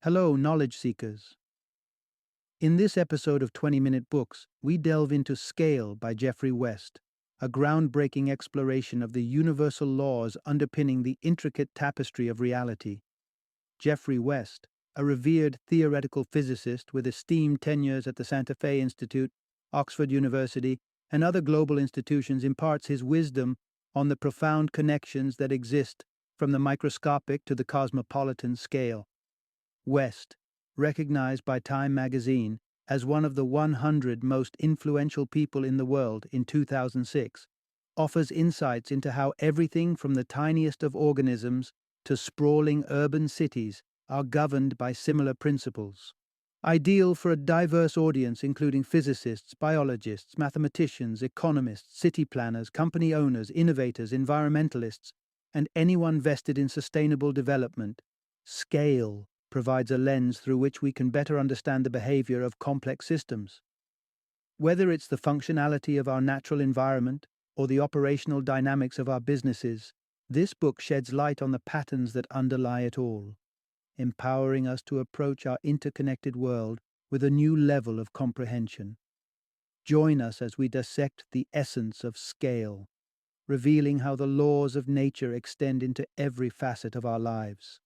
Hello, knowledge seekers. In this episode of 20-Minute Books, we delve into Scale by Geoffrey West, a groundbreaking exploration of the universal laws underpinning the intricate tapestry of reality. Geoffrey West, a revered theoretical physicist with esteemed tenures at the Santa Fe Institute, Oxford University, and other global institutions, imparts his wisdom on the profound connections that exist from the microscopic to the cosmopolitan scale. West, recognized by Time magazine as one of the 100 most influential people in the world in 2006, offers insights into how everything from the tiniest of organisms to sprawling urban cities are governed by similar principles. Ideal for a diverse audience including physicists, biologists, mathematicians, economists, city planners, company owners, innovators, environmentalists, and anyone vested in sustainable development, Scale provides a lens through which we can better understand the behavior of complex systems. Whether it's the functionality of our natural environment or the operational dynamics of our businesses, this book sheds light on the patterns that underlie it all, empowering us to approach our interconnected world with a new level of comprehension. Join us as we dissect the essence of scale, revealing how the laws of nature extend into every facet of our lives.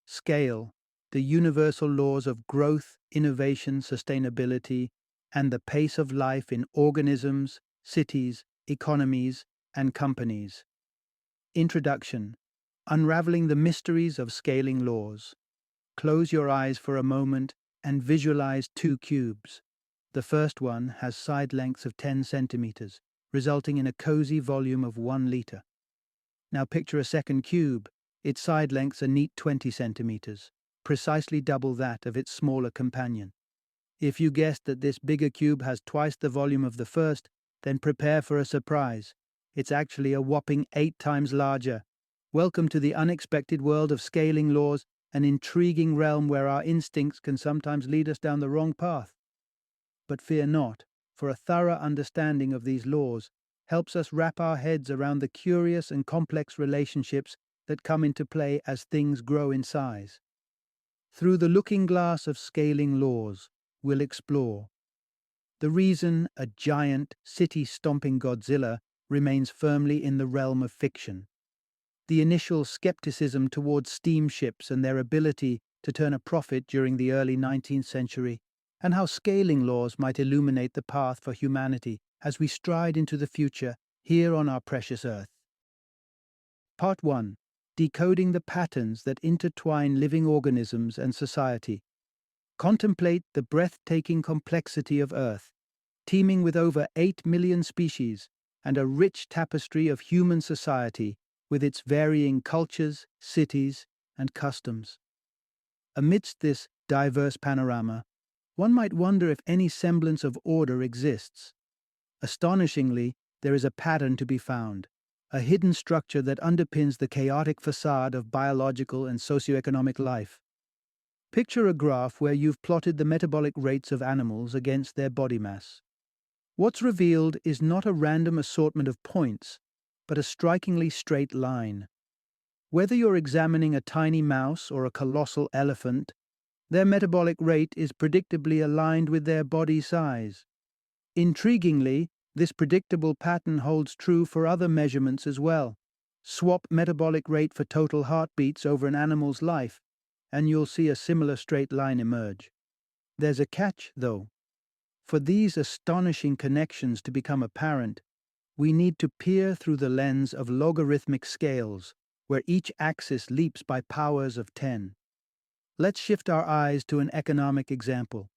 Scale, the universal laws of growth, innovation, sustainability, and the pace of life in organisms, cities, economies, and companies. Introduction: Unraveling the mysteries of scaling laws. Close your eyes for a moment and visualize two cubes. The first one has side lengths of 10 centimeters, resulting in a cozy volume of 1 liter. Now picture a second cube. Its side lengths a neat 20 centimeters, precisely double that of its smaller companion. If you guessed that this bigger cube has twice the volume of the first, then prepare for a surprise. It's actually a whopping 8 times larger. Welcome to the unexpected world of scaling laws, an intriguing realm where our instincts can sometimes lead us down the wrong path. But fear not, for a thorough understanding of these laws helps us wrap our heads around the curious and complex relationships that come into play as things grow in size. Through the looking glass of scaling laws, we'll explore the reason a giant, city-stomping Godzilla remains firmly in the realm of fiction, the initial skepticism towards steamships and their ability to turn a profit during the early 19th century, and how scaling laws might illuminate the path for humanity as we stride into the future here on our precious Earth. Part 1. Decoding the patterns that intertwine living organisms and society. Contemplate the breathtaking complexity of Earth, teeming with over 8 million species and a rich tapestry of human society with its varying cultures, cities, and customs. Amidst this diverse panorama, one might wonder if any semblance of order exists. Astonishingly, there is a pattern to be found, a hidden structure that underpins the chaotic facade of biological and socioeconomic life. Picture a graph where you've plotted the metabolic rates of animals against their body mass. What's revealed is not a random assortment of points, but a strikingly straight line. Whether you're examining a tiny mouse or a colossal elephant, their metabolic rate is predictably aligned with their body size. Intriguingly, this predictable pattern holds true for other measurements as well. Swap metabolic rate for total heartbeats over an animal's life, and you'll see a similar straight line emerge. There's a catch, though. For these astonishing connections to become apparent, we need to peer through the lens of logarithmic scales, where each axis leaps by powers of 10. Let's shift our eyes to an economic example.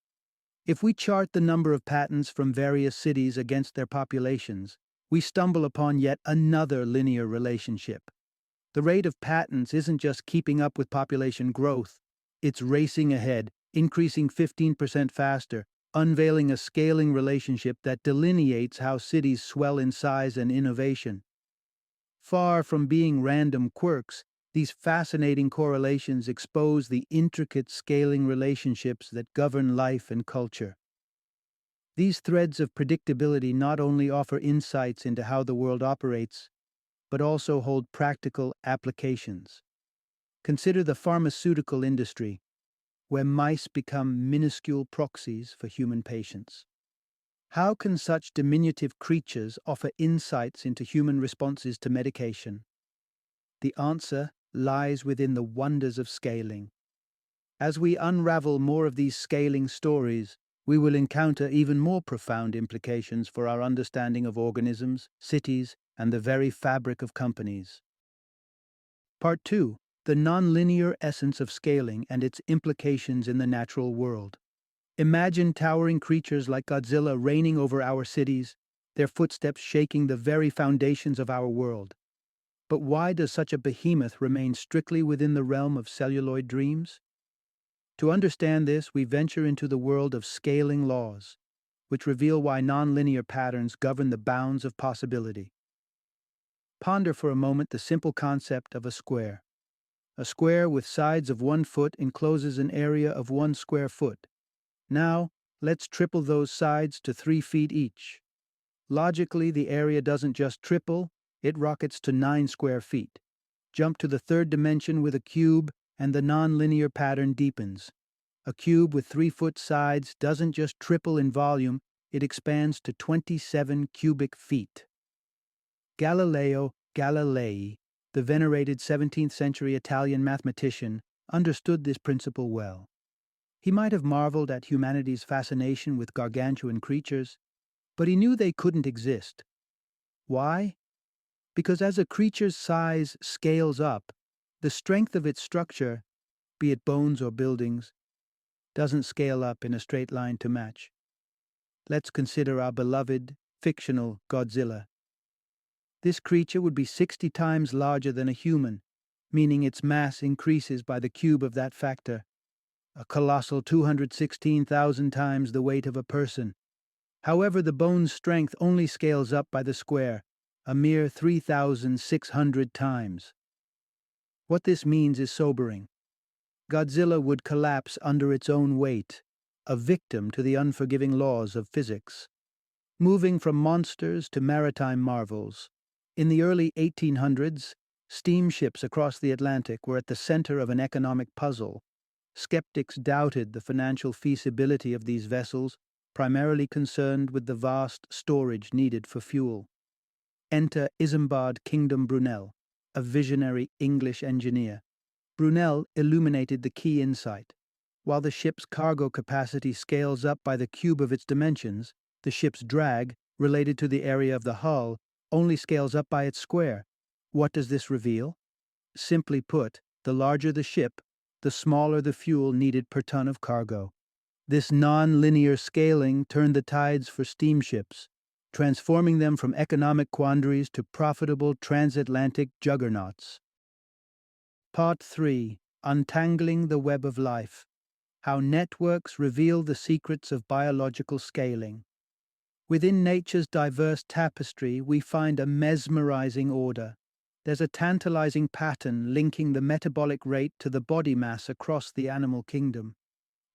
If we chart the number of patents from various cities against their populations, we stumble upon yet another linear relationship. The rate of patents isn't just keeping up with population growth, it's racing ahead, increasing 15% faster, unveiling a scaling relationship that delineates how cities swell in size and innovation. Far from being random quirks, these fascinating correlations expose the intricate scaling relationships that govern life and culture. These threads of predictability not only offer insights into how the world operates, but also hold practical applications. Consider the pharmaceutical industry, where mice become minuscule proxies for human patients. How can such diminutive creatures offer insights into human responses to medication? The answer lies within the wonders of scaling. As we unravel more of these scaling stories, we will encounter even more profound implications for our understanding of organisms, cities, and the very fabric of companies. Part 2. The nonlinear essence of scaling and its implications in the natural world. Imagine towering creatures like Godzilla reigning over our cities, their footsteps shaking the very foundations of our world. But why does such a behemoth remain strictly within the realm of celluloid dreams? To understand this, we venture into the world of scaling laws, which reveal why nonlinear patterns govern the bounds of possibility. Ponder for a moment the simple concept of a square. A square with sides of 1 foot encloses an area of 1 square foot. Now, let's triple those sides to 3 feet each. Logically, the area doesn't just triple, it rockets to 9 square feet. Jump to the third dimension with a cube, and the nonlinear pattern deepens. A cube with 3-foot sides doesn't just triple in volume, it expands to 27 cubic feet. Galileo Galilei, the venerated 17th century Italian mathematician, understood this principle well. He might have marveled at humanity's fascination with gargantuan creatures, but he knew they couldn't exist. Why? Because as a creature's size scales up, the strength of its structure, be it bones or buildings, doesn't scale up in a straight line to match. Let's consider our beloved, fictional Godzilla. This creature would be 60 times larger than a human, meaning its mass increases by the cube of that factor, a colossal 216,000 times the weight of a person. However, the bone's strength only scales up by the square, a mere 3,600 times. What this means is sobering. Godzilla would collapse under its own weight, a victim to the unforgiving laws of physics. Moving from monsters to maritime marvels. In the early 1800s, steamships across the Atlantic were at the center of an economic puzzle. Skeptics doubted the financial feasibility of these vessels, primarily concerned with the vast storage needed for fuel. Enter Isambard Kingdom Brunel, a visionary English engineer. Brunel illuminated the key insight. While the ship's cargo capacity scales up by the cube of its dimensions, the ship's drag, related to the area of the hull, only scales up by its square. What does this reveal? Simply put, the larger the ship, the smaller the fuel needed per ton of cargo. This non-linear scaling turned the tides for steamships, transforming them from economic quandaries to profitable transatlantic juggernauts. Part 3. Untangling the Web of Life. How networks reveal the secrets of biological scaling. Within nature's diverse tapestry, we find a mesmerizing order. There's a tantalizing pattern linking the metabolic rate to the body mass across the animal kingdom.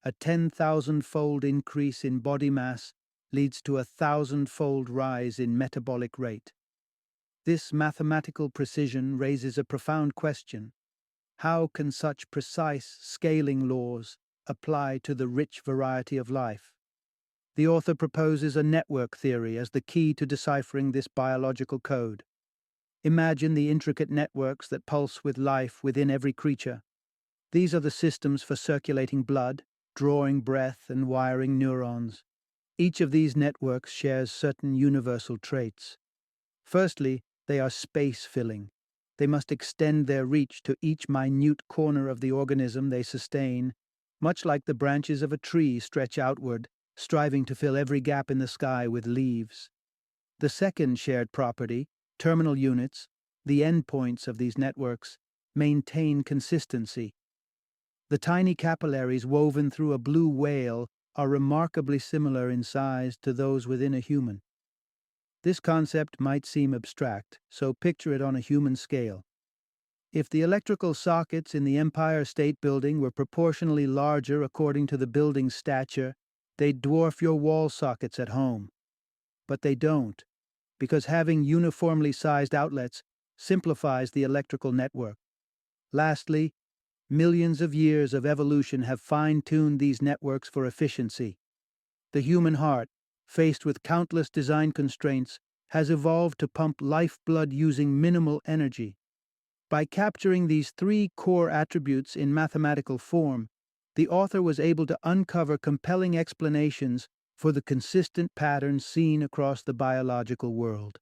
A 10,000-fold increase in body mass leads to a 1,000-fold rise in metabolic rate. This mathematical precision raises a profound question. How can such precise scaling laws apply to the rich variety of life? The author proposes a network theory as the key to deciphering this biological code. Imagine the intricate networks that pulse with life within every creature. These are the systems for circulating blood, drawing breath, and wiring neurons. Each of these networks shares certain universal traits. Firstly, they are space-filling. They must extend their reach to each minute corner of the organism they sustain, much like the branches of a tree stretch outward, striving to fill every gap in the sky with leaves. The second shared property, terminal units, the endpoints of these networks, maintain consistency. The tiny capillaries woven through a blue whale are remarkably similar in size to those within a human. This concept might seem abstract, so picture it on a human scale. If the electrical sockets in the Empire State Building were proportionally larger according to the building's stature, They dwarf your wall sockets at home. But they don't, because having uniformly sized outlets simplifies the electrical network. Lastly, millions of years of evolution have fine-tuned these networks for efficiency. The human heart, faced with countless design constraints, has evolved to pump lifeblood using minimal energy. By capturing these three core attributes in mathematical form, the author was able to uncover compelling explanations for the consistent patterns seen across the biological world.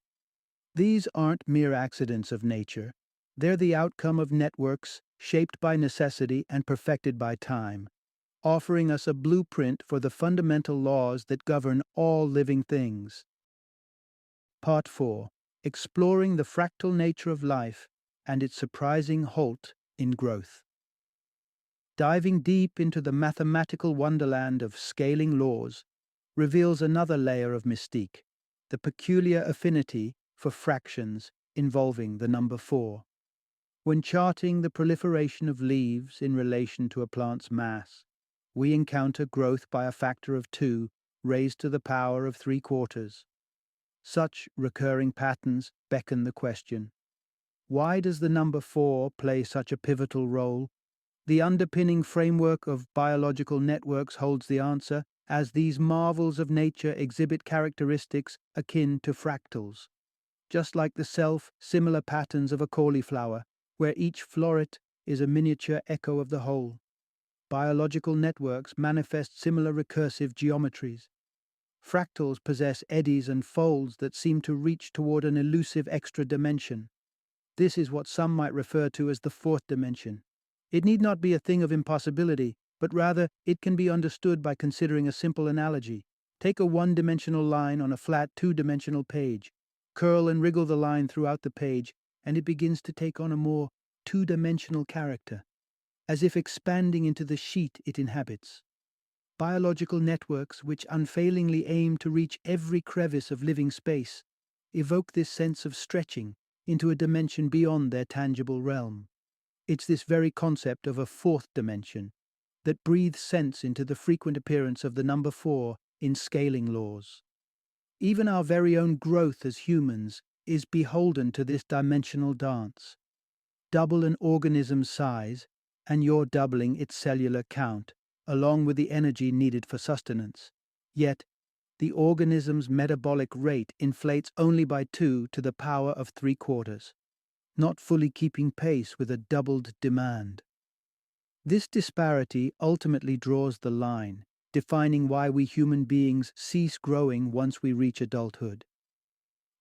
These aren't mere accidents of nature, they're the outcome of networks shaped by necessity and perfected by time, offering us a blueprint for the fundamental laws that govern all living things. Part 4. Exploring the fractal nature of life and its surprising halt in growth. Diving deep into the mathematical wonderland of scaling laws reveals another layer of mystique, the peculiar affinity for fractions involving the number 4. When charting the proliferation of leaves in relation to a plant's mass, we encounter growth by a factor of 2 raised to the power of 3/4. Such recurring patterns beckon the question: why does the number 4 play such a pivotal role? The underpinning framework of biological networks holds the answer, as these marvels of nature exhibit characteristics akin to fractals. Just like the self-similar patterns of a cauliflower, where each floret is a miniature echo of the whole, biological networks manifest similar recursive geometries. Fractals possess eddies and folds that seem to reach toward an elusive extra dimension. This is what some might refer to as the fourth dimension. It need not be a thing of impossibility, but rather it can be understood by considering a simple analogy. Take a one-dimensional line on a flat two-dimensional page. Curl and wriggle the line throughout the page, and it begins to take on a more two-dimensional character, as if expanding into the sheet it inhabits. Biological networks, which unfailingly aim to reach every crevice of living space, evoke this sense of stretching into a dimension beyond their tangible realm. It's this very concept of a fourth dimension that breathes sense into the frequent appearance of the number 4 in scaling laws. Even our very own growth as humans is beholden to this dimensional dance. Double an organism's size, and you're doubling its cellular count, along with the energy needed for sustenance. Yet, the organism's metabolic rate inflates only by 2 to the power of 3/4, not fully keeping pace with a doubled demand. This disparity ultimately draws the line, defining why we human beings cease growing once we reach adulthood.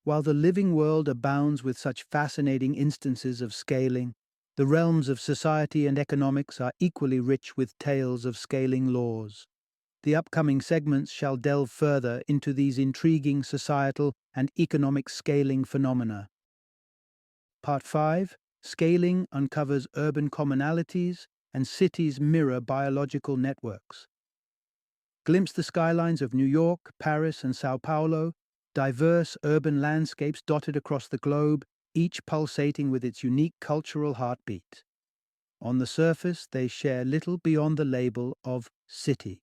While the living world abounds with such fascinating instances of scaling, the realms of society and economics are equally rich with tales of scaling laws. The upcoming segments shall delve further into these intriguing societal and economic scaling phenomena. Part 5. Scaling uncovers urban commonalities and cities mirror biological networks. Glimpse the skylines of New York, Paris, and Sao Paulo, diverse urban landscapes dotted across the globe, each pulsating with its unique cultural heartbeat. On the surface, they share little beyond the label of city.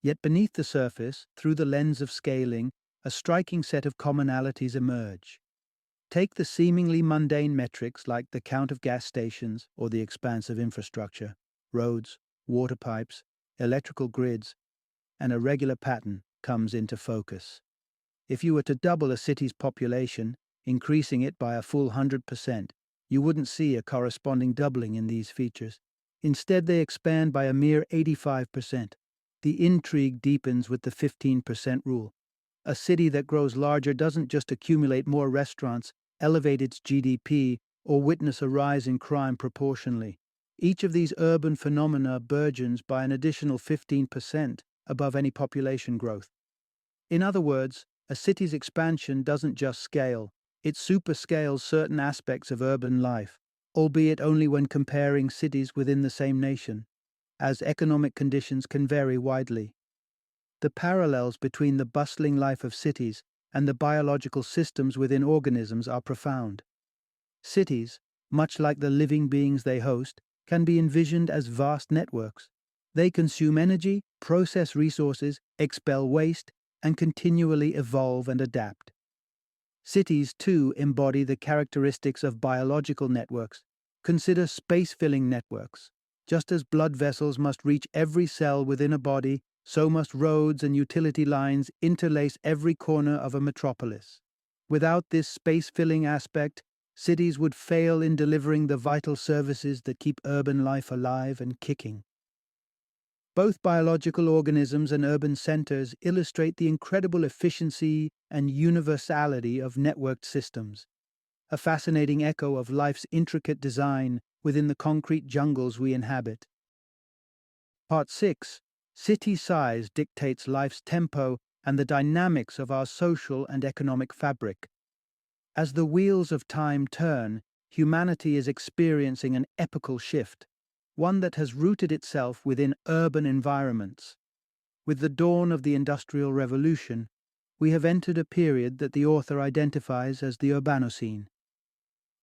Yet beneath the surface, through the lens of scaling, a striking set of commonalities emerge. Take the seemingly mundane metrics like the count of gas stations or the expanse of infrastructure, roads, water pipes, electrical grids, and a regular pattern comes into focus. If you were to double a city's population, increasing it by a full 100%, you wouldn't see a corresponding doubling in these features. Instead, they expand by a mere 85%. The intrigue deepens with the 15% rule. A city that grows larger doesn't just accumulate more restaurants, elevate its GDP, or witness a rise in crime proportionally. Each of these urban phenomena burgeons by an additional 15% above any population growth. In other words, a city's expansion doesn't just scale, it superscales certain aspects of urban life, albeit only when comparing cities within the same nation, as economic conditions can vary widely. The parallels between the bustling life of cities and the biological systems within organisms are profound. Cities, much like the living beings they host, can be envisioned as vast networks. They consume energy, process resources, expel waste, and continually evolve and adapt. Cities, too, embody the characteristics of biological networks. Consider space-filling networks. Just as blood vessels must reach every cell within a body, so must roads and utility lines interlace every corner of a metropolis. Without this space-filling aspect, cities would fail in delivering the vital services that keep urban life alive and kicking. Both biological organisms and urban centers illustrate the incredible efficiency and universality of networked systems, a fascinating echo of life's intricate design within the concrete jungles we inhabit. Part 6. City size dictates life's tempo and the dynamics of our social and economic fabric. As the wheels of time turn, humanity is experiencing an epochal shift, one that has rooted itself within urban environments. With the dawn of the Industrial Revolution, we have entered a period that the author identifies as the Urbanocene.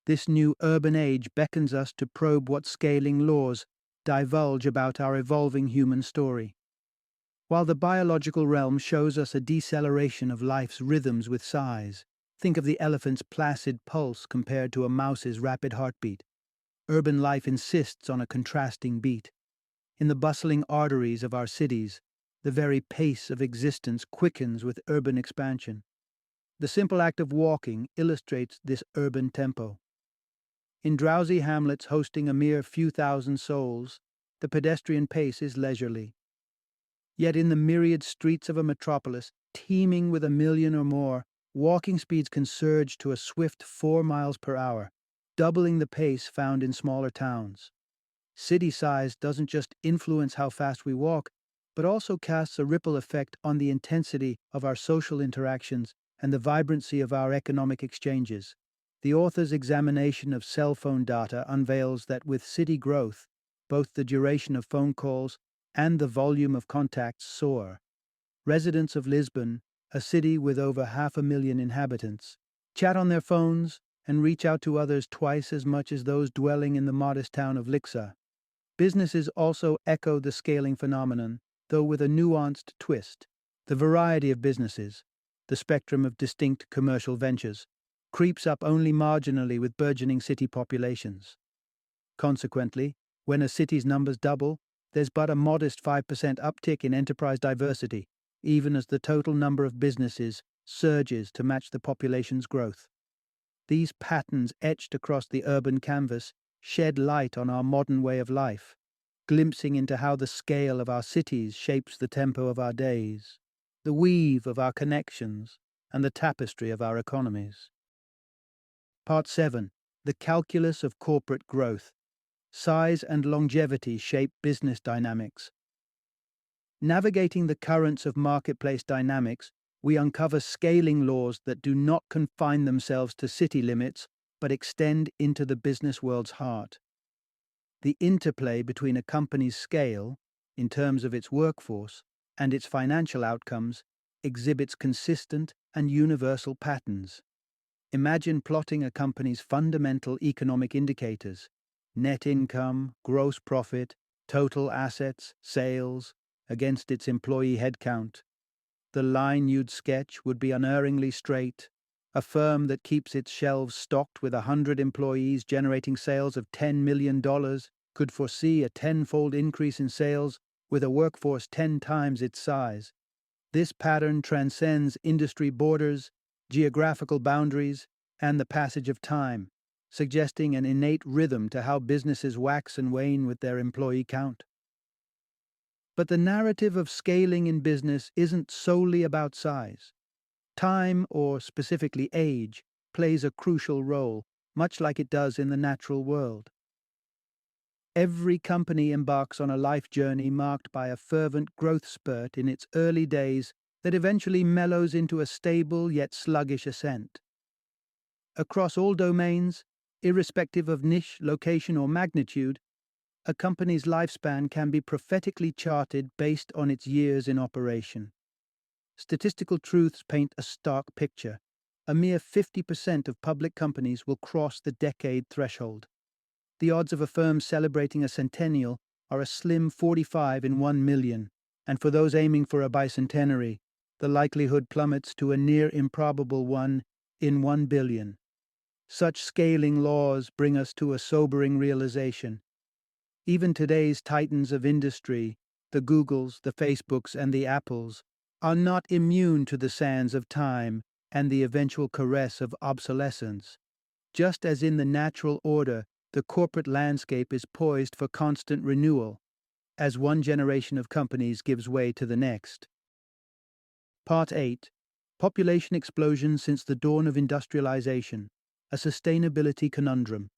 This new urban age beckons us to probe what scaling laws divulge about our evolving human story. While the biological realm shows us a deceleration of life's rhythms with size, think of the elephant's placid pulse compared to a mouse's rapid heartbeat. Urban life insists on a contrasting beat. In the bustling arteries of our cities, the very pace of existence quickens with urban expansion. The simple act of walking illustrates this urban tempo. In drowsy hamlets hosting a mere few thousand souls, the pedestrian pace is leisurely. Yet in the myriad streets of a metropolis, teeming with 1 million or more, walking speeds can surge to a swift 4 miles per hour, doubling the pace found in smaller towns. City size doesn't just influence how fast we walk, but also casts a ripple effect on the intensity of our social interactions and the vibrancy of our economic exchanges. The author's examination of cell phone data unveils that with city growth, both the duration of phone calls and the volume of contacts soar. Residents of Lisbon, a city with over 500,000 inhabitants, chat on their phones and reach out to others twice as much as those dwelling in the modest town of Lixa. Businesses also echo the scaling phenomenon, though with a nuanced twist. The variety of businesses, the spectrum of distinct commercial ventures, creeps up only marginally with burgeoning city populations. Consequently, when a city's numbers double, there's but a modest 5% uptick in enterprise diversity, even as the total number of businesses surges to match the population's growth. These patterns etched across the urban canvas shed light on our modern way of life, glimpsing into how the scale of our cities shapes the tempo of our days, the weave of our connections, and the tapestry of our economies. Part 7. The calculus of corporate growth. Size and longevity shape business dynamics. Navigating the currents of marketplace dynamics, we uncover scaling laws that do not confine themselves to city limits, but extend into the business world's heart. The interplay between a company's scale, in terms of its workforce, and its financial outcomes exhibits consistent and universal patterns. Imagine plotting a company's fundamental economic indicators: net income, gross profit, total assets, sales, against its employee headcount. The line you'd sketch would be unerringly straight. A firm that keeps its shelves stocked with 100 employees generating sales of $10 million could foresee a tenfold increase in sales with a workforce 10 times its size. This pattern transcends industry borders, geographical boundaries, and the passage of time, suggesting an innate rhythm to how businesses wax and wane with their employee count. But the narrative of scaling in business isn't solely about size. Time, or specifically age, plays a crucial role, much like it does in the natural world. Every company embarks on a life journey marked by a fervent growth spurt in its early days that eventually mellows into a stable yet sluggish ascent. Across all domains, irrespective of niche, location, or magnitude, a company's lifespan can be prophetically charted based on its years in operation. Statistical truths paint a stark picture. A mere 50% of public companies will cross the decade threshold. The odds of a firm celebrating a centennial are a slim 45 in 1 million, and for those aiming for a bicentenary, the likelihood plummets to a near improbable 1 in 1 billion. Such scaling laws bring us to a sobering realization. Even today's titans of industry, the Googles, the Facebooks, and the Apples, are not immune to the sands of time and the eventual caress of obsolescence. Just as in the natural order, the corporate landscape is poised for constant renewal, as one generation of companies gives way to the next. Part 8. Population Explosion Since the Dawn of Industrialization, a Sustainability Conundrum.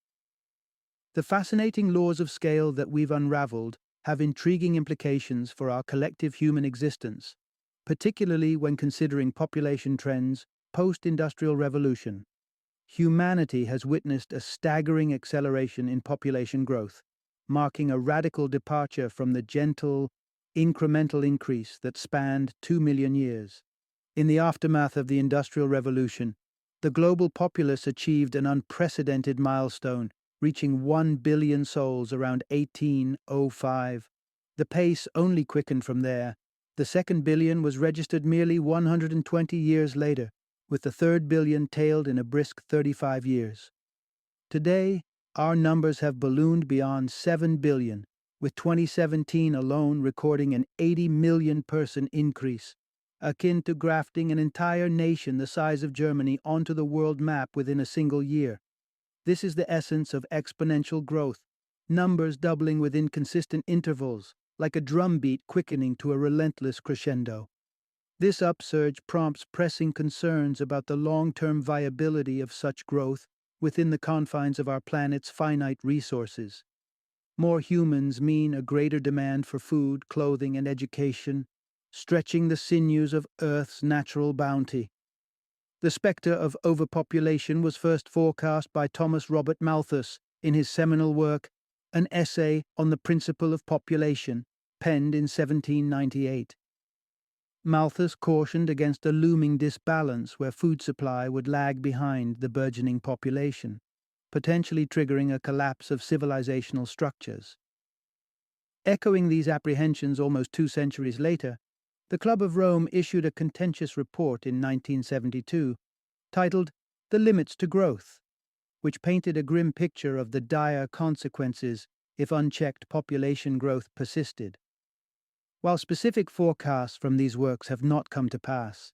The fascinating laws of scale that we've unraveled have intriguing implications for our collective human existence, particularly when considering population trends post-industrial revolution. Humanity has witnessed a staggering acceleration in population growth, marking a radical departure from the gentle, incremental increase that spanned 2 million years. In the aftermath of the Industrial Revolution, the global populace achieved an unprecedented milestone, reaching 1 billion souls around 1805. The pace only quickened from there. The second billion was registered merely 120 years later, with the third billion tailed in a brisk 35 years. Today, our numbers have ballooned beyond 7 billion, with 2017 alone recording an 80 million person increase, akin to grafting an entire nation the size of Germany onto the world map within a single year. This is the essence of exponential growth, numbers doubling with inconsistent intervals, like a drumbeat quickening to a relentless crescendo. This upsurge prompts pressing concerns about the long-term viability of such growth within the confines of our planet's finite resources. More humans mean a greater demand for food, clothing, and education, stretching the sinews of Earth's natural bounty. The specter of overpopulation was first forecast by Thomas Robert Malthus in his seminal work, An Essay on the Principle of Population, penned in 1798. Malthus cautioned against a looming disbalance where food supply would lag behind the burgeoning population, potentially triggering a collapse of civilizational structures. Echoing these apprehensions almost 2 centuries later, the Club of Rome issued a contentious report in 1972 titled The Limits to Growth, which painted a grim picture of the dire consequences if unchecked population growth persisted. While specific forecasts from these works have not come to pass,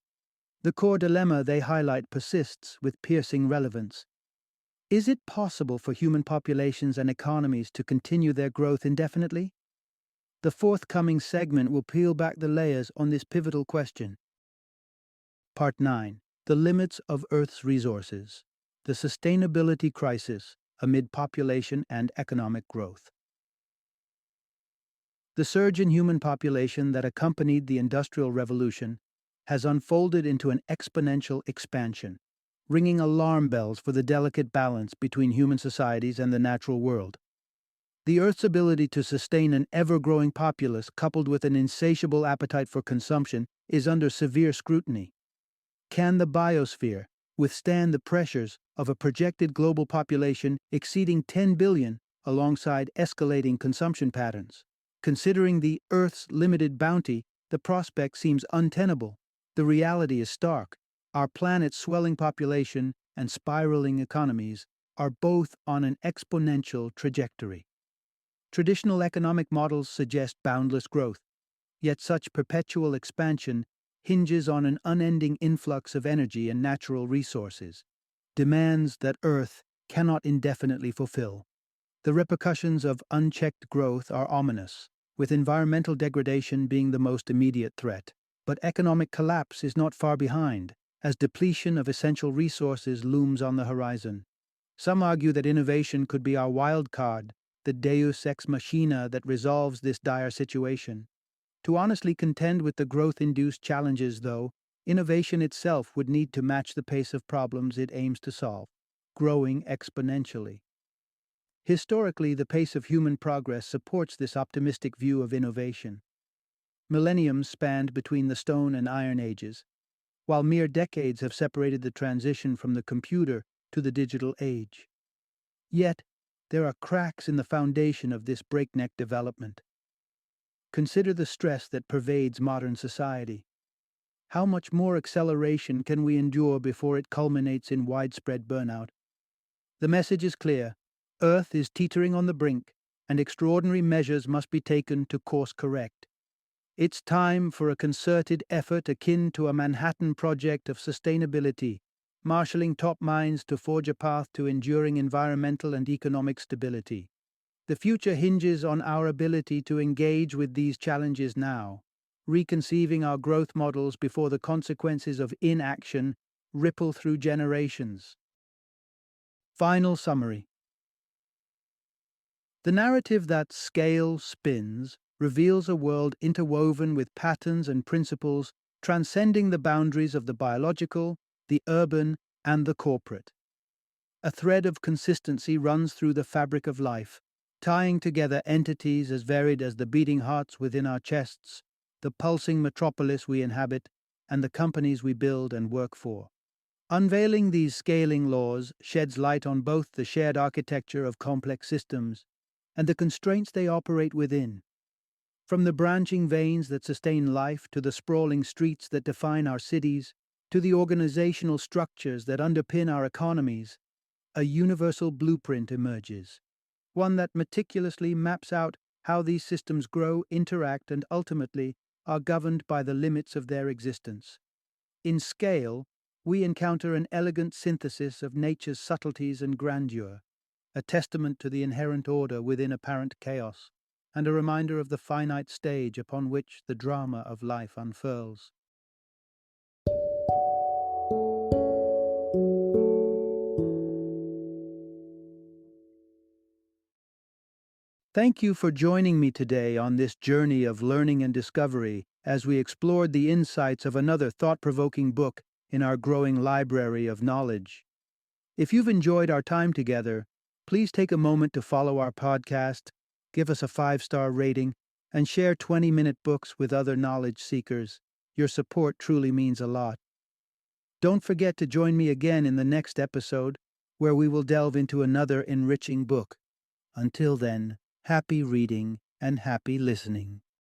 the core dilemma they highlight persists with piercing relevance. Is it possible for human populations and economies to continue their growth indefinitely? The forthcoming segment will peel back the layers on this pivotal question. Part 9. The Limits of Earth's Resources. The Sustainability Crisis Amid Population and Economic Growth. The surge in human population that accompanied the Industrial Revolution has unfolded into an exponential expansion, ringing alarm bells for the delicate balance between human societies and the natural world. The Earth's ability to sustain an ever-growing populace coupled with an insatiable appetite for consumption is under severe scrutiny. Can the biosphere withstand the pressures of a projected global population exceeding 10 billion alongside escalating consumption patterns? Considering the Earth's limited bounty, the prospect seems untenable. The reality is stark. Our planet's swelling population and spiraling economies are both on an exponential trajectory. Traditional economic models suggest boundless growth, yet such perpetual expansion hinges on an unending influx of energy and natural resources, demands that Earth cannot indefinitely fulfill. The repercussions of unchecked growth are ominous, with environmental degradation being the most immediate threat. But economic collapse is not far behind, as depletion of essential resources looms on the horizon. Some argue that innovation could be our wild card, the deus ex machina that resolves this dire situation. To honestly contend with the growth-induced challenges, though, innovation itself would need to match the pace of problems it aims to solve, growing exponentially. Historically, the pace of human progress supports this optimistic view of innovation. Millenniums spanned between the Stone and Iron Ages, while mere decades have separated the transition from the computer to the digital age. Yet, there are cracks in the foundation of this breakneck development. Consider the stress that pervades modern society. How much more acceleration can we endure before it culminates in widespread burnout? The message is clear. Earth is teetering on the brink, and extraordinary measures must be taken to course correct. It's time for a concerted effort akin to a Manhattan Project of sustainability, marshalling top minds to forge a path to enduring environmental and economic stability. The future hinges on our ability to engage with these challenges now, reconceiving our growth models before the consequences of inaction ripple through generations. Final summary. The narrative that scale spins reveals a world interwoven with patterns and principles transcending the boundaries of the biological, the urban, and the corporate. A thread of consistency runs through the fabric of life, tying together entities as varied as the beating hearts within our chests, the pulsing metropolis we inhabit, and the companies we build and work for. Unveiling these scaling laws sheds light on both the shared architecture of complex systems and the constraints they operate within. From the branching veins that sustain life to the sprawling streets that define our cities, to the organizational structures that underpin our economies, a universal blueprint emerges, one that meticulously maps out how these systems grow, interact, and ultimately are governed by the limits of their existence. In scale, we encounter an elegant synthesis of nature's subtleties and grandeur, a testament to the inherent order within apparent chaos, and a reminder of the finite stage upon which the drama of life unfurls. Thank you for joining me today on this journey of learning and discovery as we explored the insights of another thought-provoking book in our growing library of knowledge. If you've enjoyed our time together, please take a moment to follow our podcast, give us a 5-star rating, and share 20-minute books with other knowledge seekers. Your support truly means a lot. Don't forget to join me again in the next episode, where we will delve into another enriching book. Until then, happy reading and happy listening.